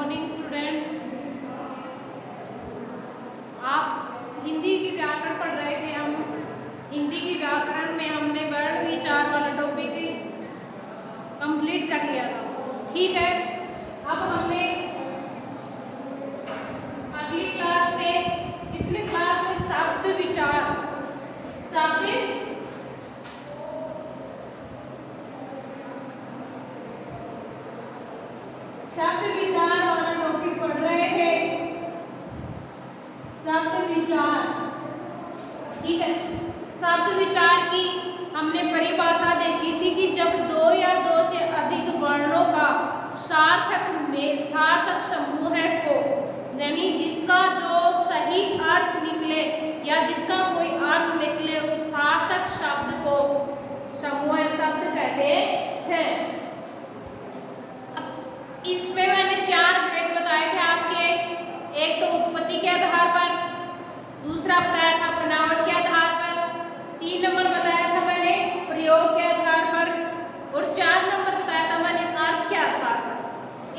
Morning students. आप हिंदी की व्याकरण पढ़ रहे थे। हम हिंदी की व्याकरण में हमने वर्ण विचार वाला टॉपिक कंप्लीट कर लिया था, ठीक है। अब हमने अगली क्लास में, पिछले क्लास में शब्द विचार वाला टॉपिक पढ़ रहे थे। शब्द विचार, ठीक है। शब्द विचार की हमने परिभाषा देखी थी कि जब दो या दो से अधिक वर्णों का सार्थक समूह है को, यानी जिसका जो सही अर्थ निकले या जिसका कोई अर्थ निकले उस सार्थक शब्द को समूह शब्द कहते हैं। अब इसमें मैंने 4 भेद बताए थे आपके। एक तो उत्पत्ति के आधार पर, दूसरा बताया था बनावट के आधार पर, 3 नंबर बताया था मैंने प्रयोग के आधार पर, और 4 नंबर बताया था मैंने अर्थ के आधार पर।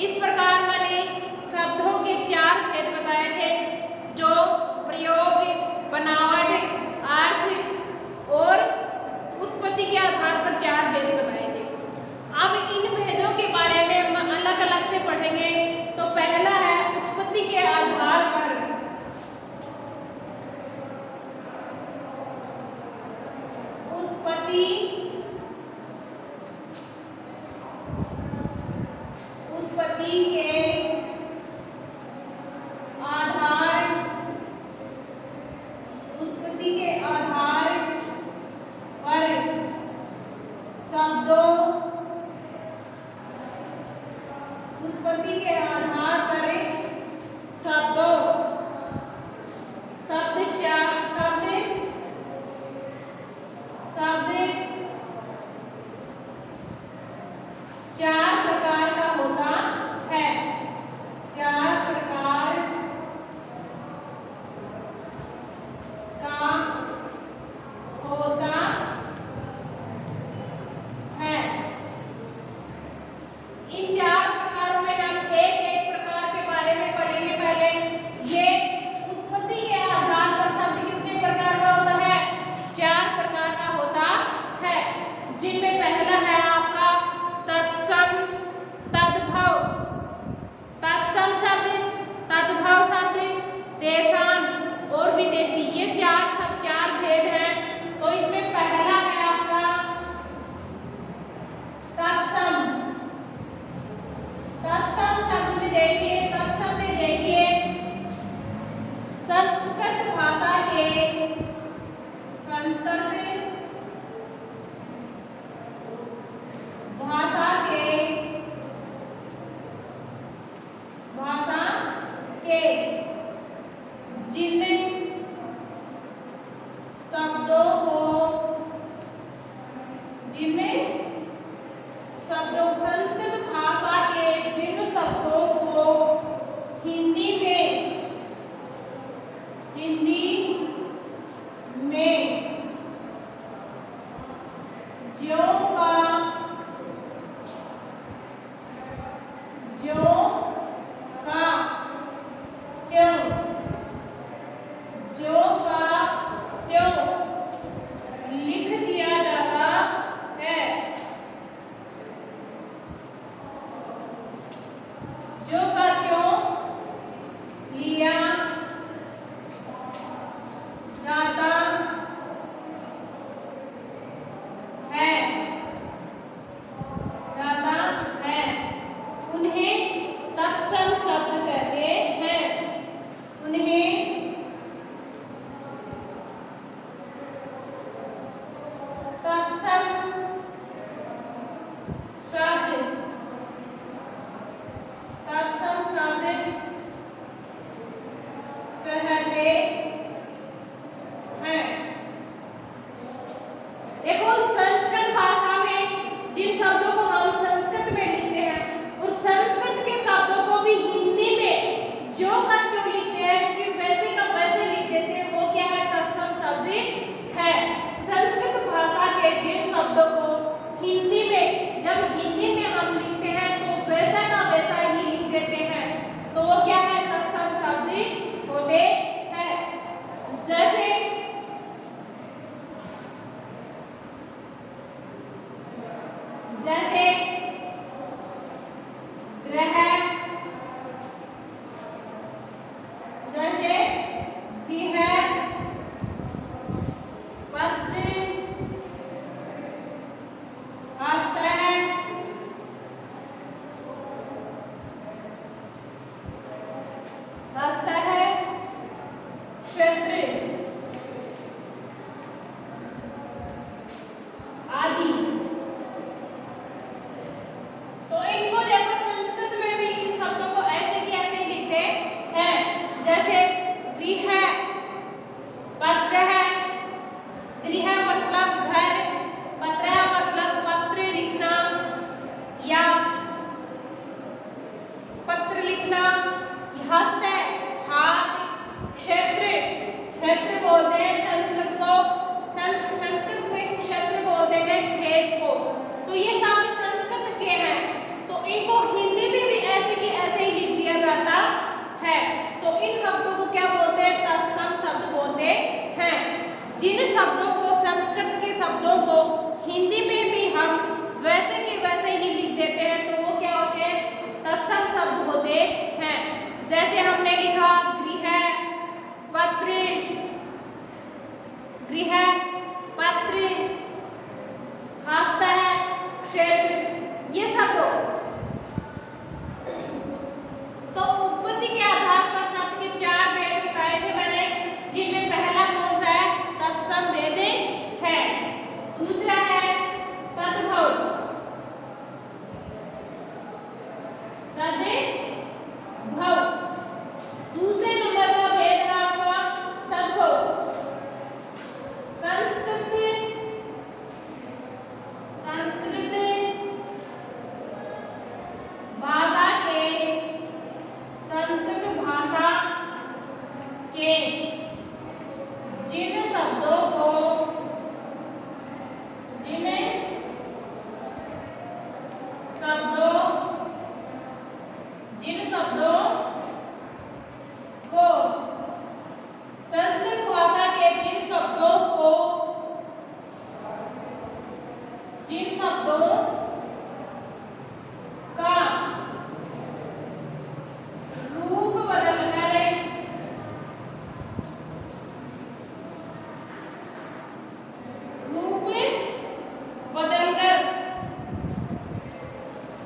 इस प्रकार मैंने शब्दों के 4 भेद बताए थे, जो प्रयोग, बनावट, अर्थ और उत्पत्ति के आधार पर 4 भेद बताए थे। अब इन भेदों के बारे में हम अलग अलग से पढ़ेंगे। तो पहला है उत्पत्ति के आधार पर। उत्पत्ति के आधार, उत्पत्ति के आधार पर शब्दों, उत्पत्ति के आधार पर शब्दों, शब्द 4 प्रकार का होता है। 4 प्रकार का होता है। इन 4 प्रकारों में हम एक प्रकार के बारे में पढ़ेंगे। पहले ये उत्पत्ति के आधार पर शब्द कितने प्रकार का होता है? 4 प्रकार का होता है, जिनमें पहला है आपका तत्सम, तद्भव, तत्सम शब्द, तद्भव शब्द, देशान और विदेशी। ये 4 भेद हैं। तो इसमें पहला है आपका तत्सम। तत्सम शब्द में देखिए, तत्सम में देखिए संस्कृत भाषा के, संस्कृत भाषा के जिन शब्दों को, संस्कृत भाषा के जिन शब्दों को हिंदी में ज्यों का त्यों लिख दिया जाता है। ज्यों का त्यों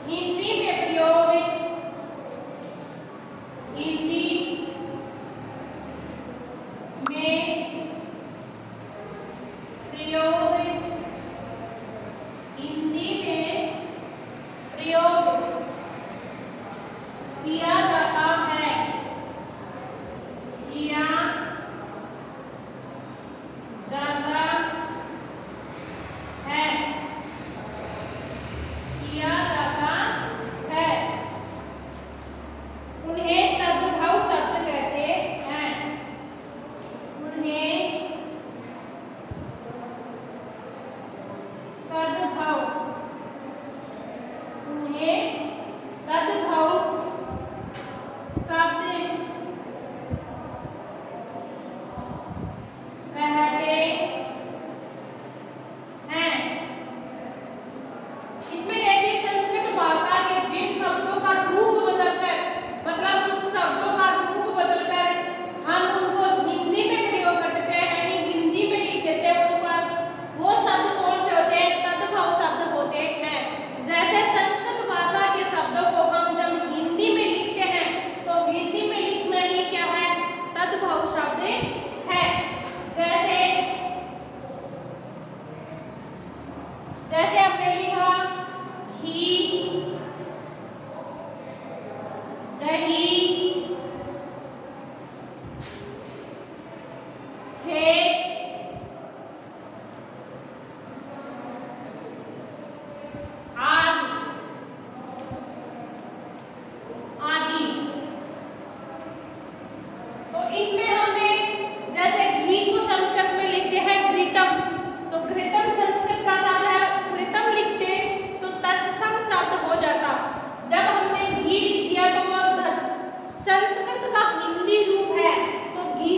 हिंदी में प्रयोग, हिंदी में प्रयोग, हिंदी में प्रयोग किया जाता है, किया जाता है, किया जाता है। उन्हें तद्भव शब्द कहते हैं, उन्हें तद्भव, उन्हें तद्भव शब्द कहते हैं। इसमें देखिए संस्कृत भाषा के जिन शब्दों का रूप बदलकर, मतलब उस शब्दों का रूप बदलकर हम उनको हिंदी में प्रयोग कर देते हैं, यानी हिंदी में लिख देते हैं, उनका वो शब्द कौन से होते हैं? तद्भव शब्द होते हैं। जैसे संस्कृत भाषा के शब्दों को हम जब हिंदी में लिखते हैं तो हिंदी में लिखना ही क्या है? तद्भव शब्द है। जैसे हमने लिखा घी, दही, खेत, आग आदि। तो इसमें हमने जैसे घी को संस्कृत में लिखते हैं घृतम, तो घृतम संस्कृत का शब्द है, घृतम लिखते तो तत्सम शब्द हो जाता। जब हमने घी लिख दिया तो वो संस्कृत का हिंदी रूप है, तो घी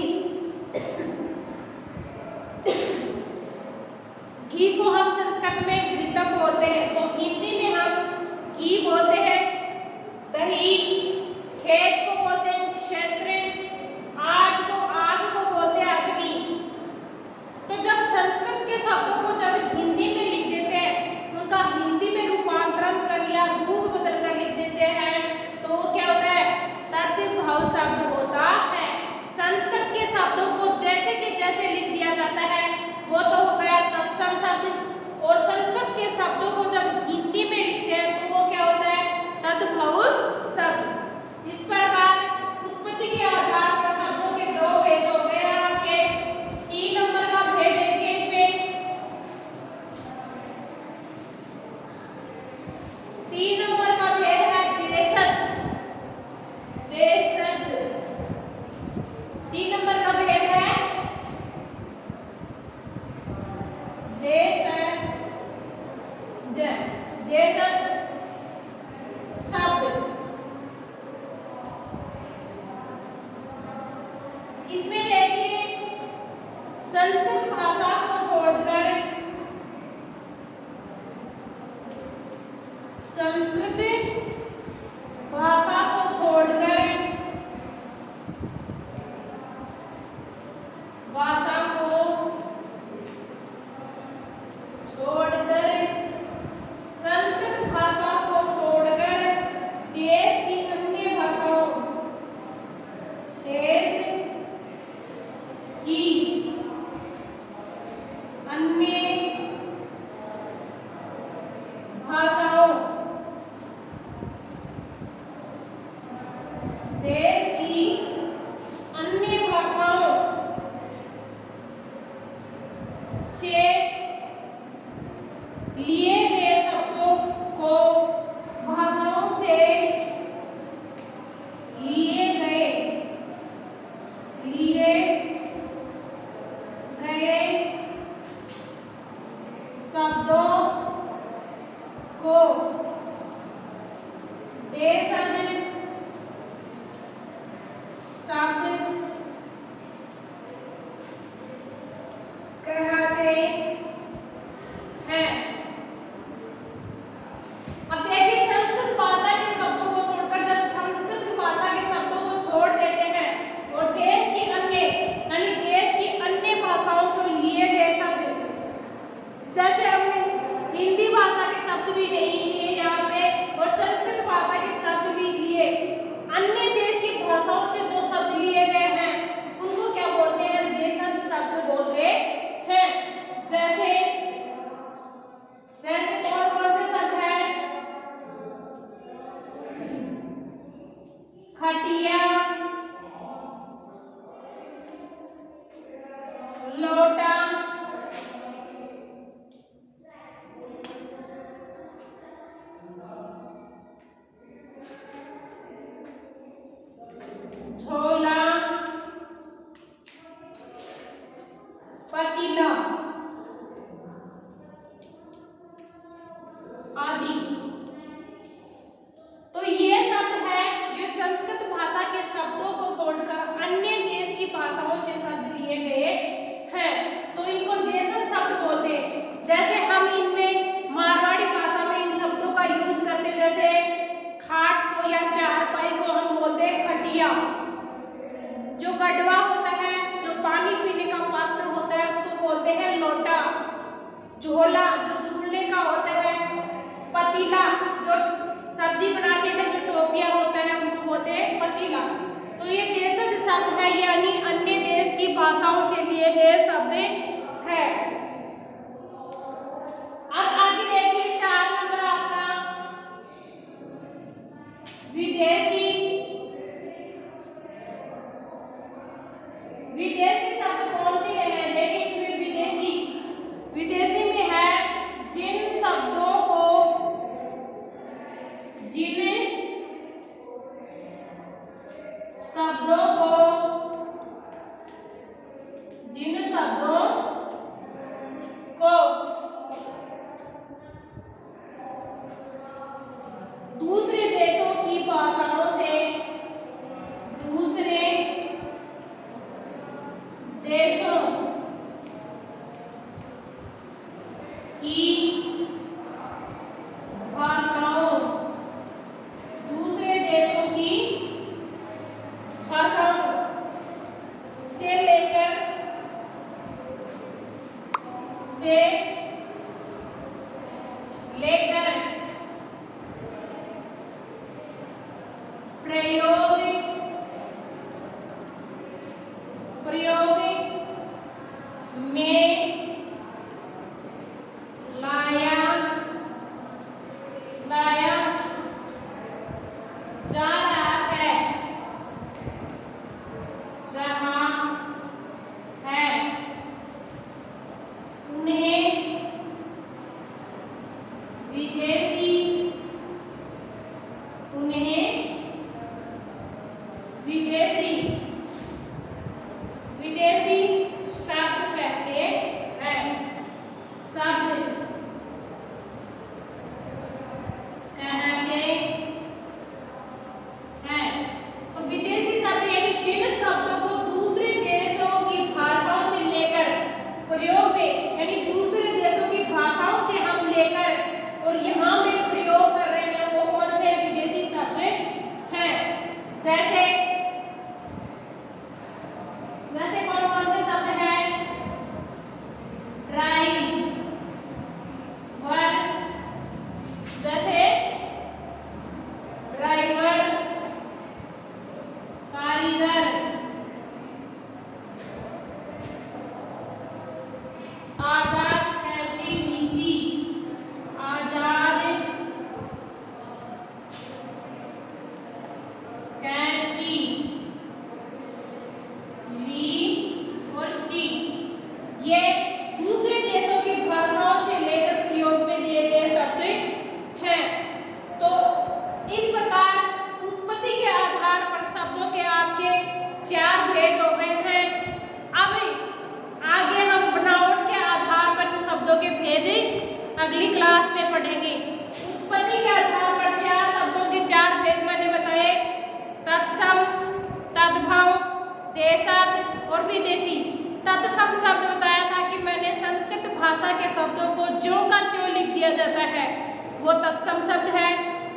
को हम संस्कृत में घृतम बोलते हैं, तो हिंदी में हम घी बोलते हैं। दही, खेत को बोलते हैं क्षेत्र, आग को बोलते हैं अग्नि। तो जब संस्कृत के शब्दों को जब हिंदी में लिख देते हैं, उनका हिंदी में रूपांतरण कर या रूप बदल कर लिख देते हैं, तो वो क्या होता है? तद्भव शब्द होता है। संस्कृत के शब्दों को जैसे के जैसे लिख दिया जाता है वो तो हो गया तत्सम शब्द, और संस्कृत के शब्दों को जब हिंदी में लिखते हैं तो वो क्या होता है? तद्भव शब्द। इस प्रकार उत्पत्ति के आधार पर शब्दों के दो भेद हो गए आपके। 3 नंबर का भेद देखिए इसमें, 3 नंबर का भेद है देशज, देशज। 3 नंबर का भेद है देशज, देशज शब्द। इसमें देखिए संस्कृत भाषा को छोड़कर, संस्कृत भाषा को छोड़कर, भाषा को छोड़कर, संस्कृत भाषा को छोड़कर देश की अन्य भाषाओं, देश की अन्य भाषाओं, देश की अन्य भाषाओं से लिए गए शब्दों को, भाषाओं से लिए गए शब्दों को देशज शब्द कहते हैं। अब देखिए संस्कृत भाषा के शब्दों को छोड़कर, जब संस्कृत भाषा के शब्दों को छोड़ देते हैं और देश की अन्य, यानी देश की अन्य भाषाओं को लिए गए शब्द, जैसे हमने हिंदी भाषा के शब्द भी नहीं लिए यहाँ पे, और छोड़कर अन्य देश की भाषाओं से शब्द लिए गए हैं, तो इनको देशज शब्द बोलते हैं। जैसे हम इनमें मारवाड़ी भाषा में इन शब्दों का यूज करते हैं, जैसे खाट को या चारपाई को हम बोलते हैं खटिया। जो गडवा होता है, जो पानी पीने का पात्र होता है, उसको बोलते हैं लोटा। झोला जो झूलने का होता है, पतीला जो सब्जी बनाते हैं, जो टोपिया होता है उनको बोलते हैं पतीला। तो ये देशज शब्द है, यानी अन्य देश की भाषाओं से लिए गए शब्द है। अब आगे देखिए 4 नंबर आपका विदेशी। विदेशी शब्द कौन से हैं? देखिए इसमें विदेशी में है जिन शब्दों को दूसरे देशों की भाषाओं से प्रयोग में लाया जा रहा है उन्हें विदेशी शब्द कहते हैं। शब्द कहते हैं। तो विदेशी शब्द यानी जिन शब्दों को दूसरे देशों की भाषाओं से लेकर प्रयोग में, यानी दूसरे देशों की भाषाओं से हम लेकर और यहाँ में प्रयोग कर रहे हैं, वो कौन से विदेशी शब्द हैं? जैसे कौन से शब्द हैं? जैसे ड्राइवर, कारीगर, आजाद कैंची लीची, आजाद कैंची ये दूसरे देशों की भाषाओं से लेकर प्रयोग में लिए गए शब्द हैं। तो इस प्रकार उत्पत्ति के आधार पर शब्दों के आपके 4 भेद हो गए हैं। अब आगे हम बनावट के आधार पर शब्दों के भेद अगली क्लास में पढ़ेंगे। उत्पत्ति के आधार पर 4 शब्दों के 4 भेद मैंने बताए, तत्सम, तद्भव, देशज और विदेशी। तत्सम शब्द बताया था कि मैंने संस्कृत भाषा के शब्दों को ज्यों का त्यों लिख दिया जाता है, वो तत्सम शब्द है।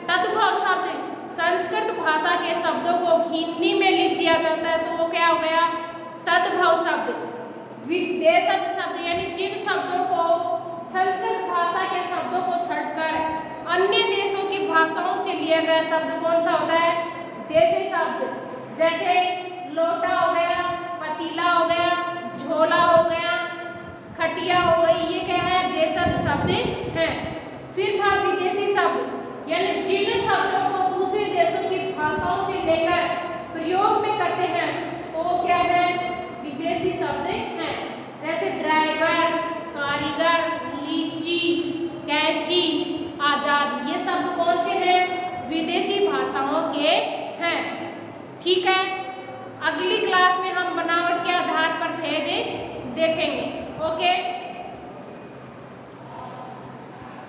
तद्भव शब्द संस्कृत भाषा के शब्दों को हिंदी में लिख दिया जाता है, तो वो क्या हो गया? तद्भव शब्द। विदेशज शब्द यानी जिन शब्दों को संस्कृत भाषा के शब्दों को छाड़कर अन्य देशों की भाषाओं से लिया गया शब्द कौन सा होता है? देशी शब्द। जैसे लोटा हो गया, पतीला हो गया, झोला हो गया, खटिया हो गई, ये क्या है? देशज शब्द हैं। फिर था विदेशी शब्द, यानी जिन शब्दों को दूसरे देशों की भाषाओं से लेकर प्रयोग में करते हैं, तो वो क्या है? विदेशी शब्द हैं। जैसे ड्राइवर, कारीगर, लीची, कैंची, आजाद, ये शब्द कौन से हैं? विदेशी भाषाओं के हैं। ठीक है, अगली क्लास में हम बनावट के आधार पर भेद देखेंगे। ओके।